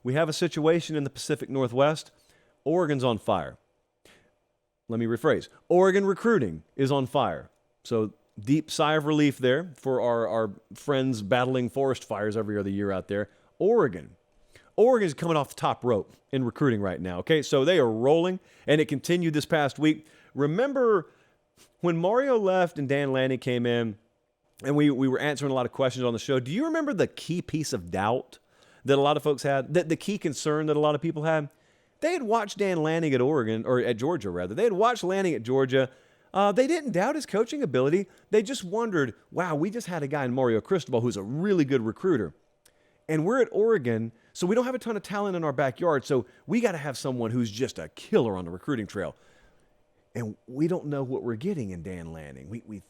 we have a situation in the Pacific Northwest. Oregon's on fire. Let me rephrase. Oregon recruiting is on fire. So deep sigh of relief there for our friends battling forest fires every other year out there. Oregon is coming off the top rope in recruiting right now, okay? So they are rolling, and it continued this past week. Remember when Mario left and Dan Lanning came in, and we were answering a lot of questions on the show, do you remember the key piece of doubt that a lot of folks had, the key concern that a lot of people had? They had watched Dan Lanning at Oregon, or at Georgia, rather. They had watched Lanning at Georgia. They didn't doubt his coaching ability. They just wondered, wow, we just had a guy in Mario Cristobal who's a really good recruiter. And we're at Oregon, so we don't have a ton of talent in our backyard, so we got to have someone who's just a killer on the recruiting trail. And we don't know what we're getting in Dan Lanning.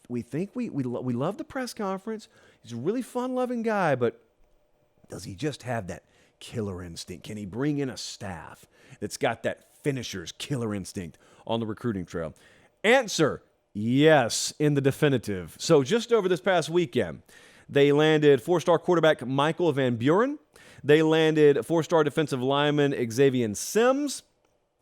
We think we love the press conference. He's a really fun-loving guy, but does he just have that killer instinct? Can he bring in a staff that's got that finisher's killer instinct on the recruiting trail? Answer, yes, in the definitive. So just over this past weekend, they landed four-star quarterback Michael Van Buren. They landed four-star defensive lineman Xavier Sims.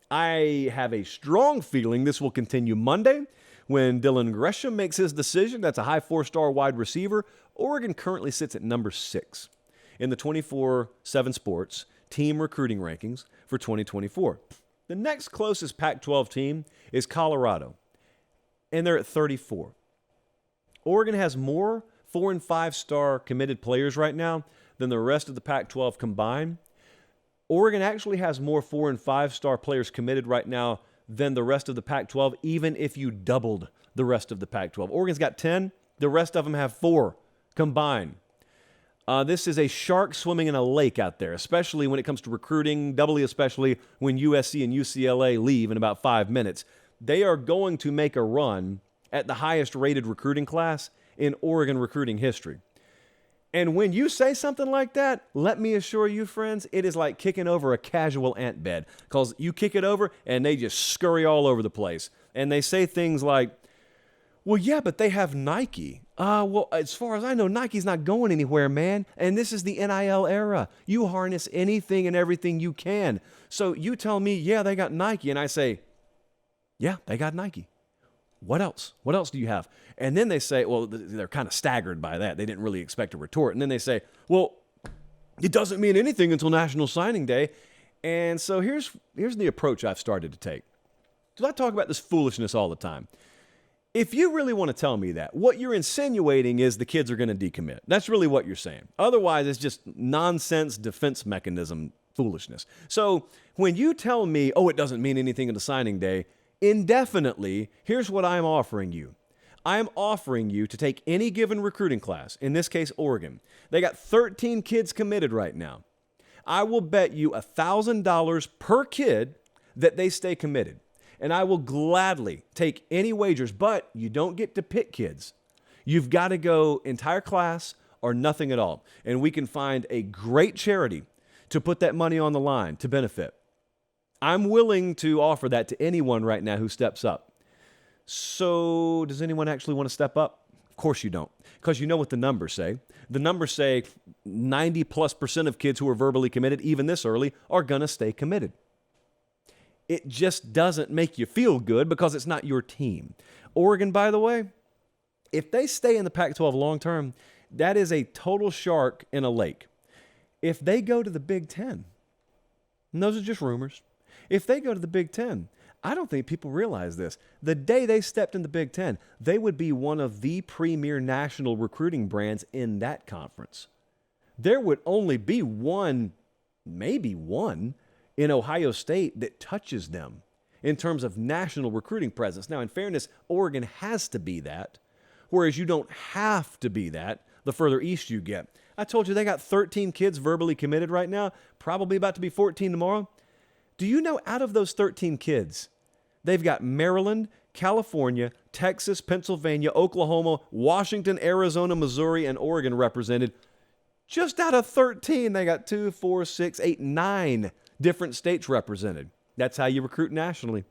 I have a strong feeling this will continue Monday when Dylan Gresham makes his decision. That's a high four-star wide receiver. Oregon currently sits at number 6 in the 24/7 Sports team recruiting rankings for 2024. The next closest Pac-12 team is Colorado, and they're at 34. Oregon has more 4- and 5-star committed players right now than the rest of the Pac-12 combined. Oregon actually has more 4- and 5-star players committed right now than the rest of the Pac-12, even if you doubled the rest of the Pac-12. Oregon's got 10. The rest of them have 4 combined. This is a shark swimming in a lake out there, especially when it comes to recruiting, doubly especially when USC and UCLA leave in about 5 minutes. They are going to make a run at the highest rated recruiting class in Oregon recruiting history. And when you say something like that, let me assure you, friends, it is like kicking over a casual ant bed, because you kick it over and they just scurry all over the place. And they say things like, well, yeah, but they have Nike. Well, as far as I know, Nike's not going anywhere, man. And this is the NIL era. You harness anything and everything you can. So you tell me, yeah, they got Nike. And I say, yeah, they got Nike. What else? What else do you have? And then they say, well, they're kind of staggered by that. They didn't really expect a retort. And then they say, well, it doesn't mean anything until National Signing Day. And so here's the approach I've started to take. So I talk about this foolishness all the time. If you really want to tell me that, what you're insinuating is the kids are going to decommit. That's really what you're saying. Otherwise, it's just nonsense defense mechanism foolishness. So when you tell me, oh, it doesn't mean anything until signing day, indefinitely, here's what I'm offering you. I'm offering you to take any given recruiting class, in this case, Oregon. They got 13 kids committed right now. I will bet you $1,000 per kid that they stay committed. And I will gladly take any wagers, but you don't get to pick kids. You've got to go entire class or nothing at all. And we can find a great charity to put that money on the line to benefit. I'm willing to offer that to anyone right now who steps up. So does anyone actually want to step up? Of course you don't, because you know what the numbers say. The numbers say 90+% of kids who are verbally committed, even this early, are going to stay committed. It just doesn't make you feel good because it's not your team. Oregon, by the way, if they stay in the Pac-12 long term, that is a total shark in a lake. If they go to the Big Ten, and those are just rumors, if they go to the Big Ten, I don't think people realize this. The day they stepped in the Big Ten, they would be one of the premier national recruiting brands in that conference. There would only be one, maybe one, in Ohio State that touches them in terms of national recruiting presence. Now, in fairness, Oregon has to be that, whereas you don't have to be that the further east you get. I told you they got 13 kids verbally committed right now, probably about to be 14 tomorrow. Do you know out of those 13 kids, they've got Maryland, California, Texas, Pennsylvania, Oklahoma, Washington, Arizona, Missouri, and Oregon represented. Just out of 13, they got 2, 4, 6, 8, 9 different states represented. That's how you recruit nationally.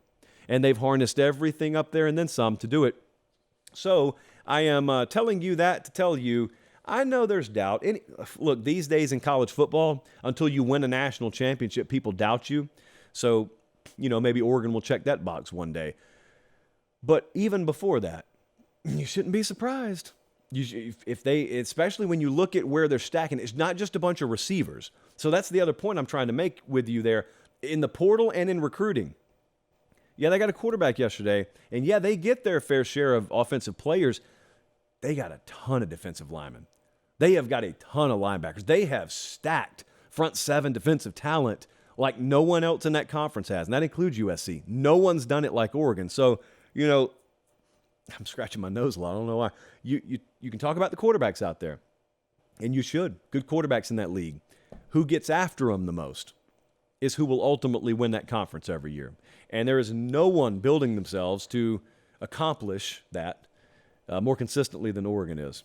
And they've harnessed everything up there and then some to do it. So I am telling you that to tell you I know there's doubt. Look, these days in college football, until you win a national championship, people doubt you. So, maybe Oregon will check that box one day. But even before that, you shouldn't be surprised. Especially when you look at where they're stacking, it's not just a bunch of receivers. So that's the other point I'm trying to make with you there. In the portal and in recruiting, yeah, they got a quarterback yesterday, and yeah, they get their fair share of offensive players. They got a ton of defensive linemen. They have got a ton of linebackers. They have stacked front seven defensive talent like no one else in that conference has, and that includes USC. No one's done it like Oregon. So, I'm scratching my nose a lot. I don't know why. You can talk about the quarterbacks out there, and you should. Good quarterbacks in that league. Who gets after them the most is who will ultimately win that conference every year. And there is no one building themselves to accomplish that more consistently than Oregon is.